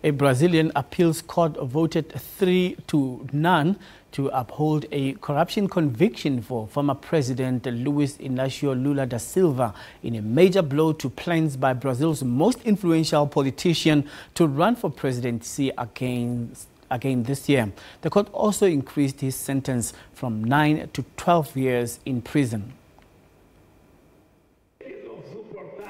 A Brazilian appeals court voted 3-0 to uphold a corruption conviction for former President Luiz Inácio Lula da Silva in a major blow to plans by Brazil's most influential politician to run for presidency again this year. The court also increased his sentence from 9 to 12 years in prison.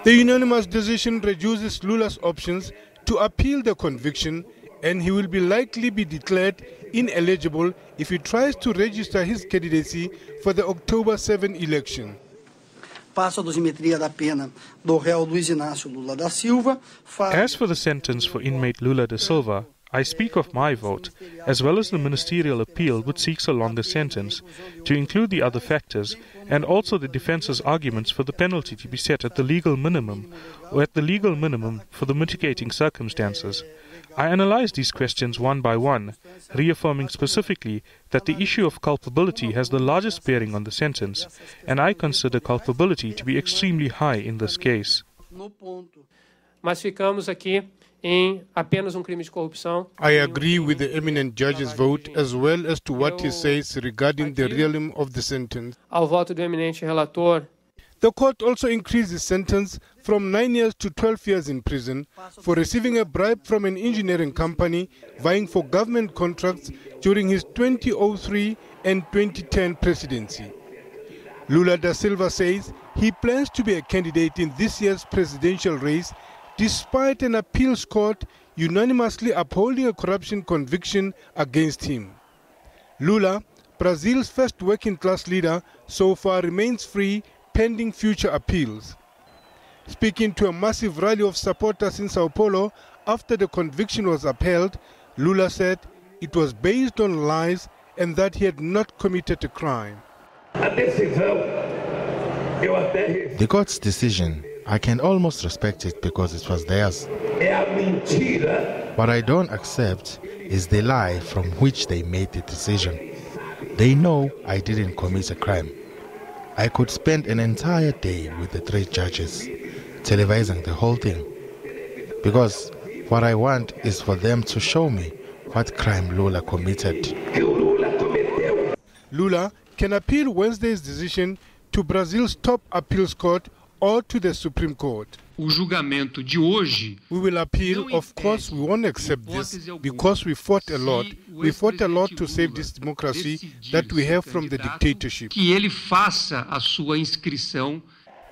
The unanimous decision reduces Lula's options to appeal the conviction, and he will likely be declared ineligible if he tries to register his candidacy for the October 7 election. As for the sentence for inmate Lula da Silva, I speak of my vote, as well as the ministerial appeal which seeks a longer sentence, to include the other factors, and also the defence's arguments for the penalty to be set at the legal minimum, or at the legal minimum for the mitigating circumstances. I analyze these questions one by one, reaffirming specifically that the issue of culpability has the largest bearing on the sentence, and I consider culpability to be extremely high in this case. Mas ficamos aqui em apenas crime de corrupção. I agree with the eminent judge's vote as well as to what he says regarding the realm of the sentence. Ao voto do eminente relator. The court also increased his sentence from 9 years to 12 years in prison for receiving a bribe from an engineering company vying for government contracts during his 2003 and 2010 presidency. Lula da Silva says he plans to be a candidate in this year's presidential race despite an appeals court unanimously upholding a corruption conviction against him. Lula, Brazil's first working-class leader, so far remains free pending future appeals. Speaking to a massive rally of supporters in Sao Paulo after the conviction was upheld, Lula said it was based on lies and that he had not committed a crime. The court's decision, I can almost respect it because it was theirs. What I don't accept is the lie from which they made the decision. They know I didn't commit a crime. I could spend an entire day with the 3 judges, televising the whole thing. Because what I want is for them to show me what crime Lula committed. Lula can appeal Wednesday's decision to Brazil's top appeals court or to the Supreme Court. O julgamento de hoje. We will appeal. Of course, we won't accept this because we fought a lot. We fought a lot to save this democracy that we have from the dictatorship. Que ele faça a sua inscrição.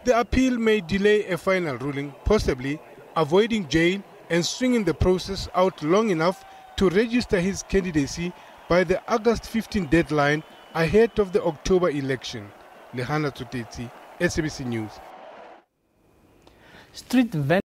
The appeal may delay a final ruling, possibly avoiding jail and swinging the process out long enough to register his candidacy by the August 15 deadline ahead of the October election. Lehana Tutetsi, SABC News. Street vendors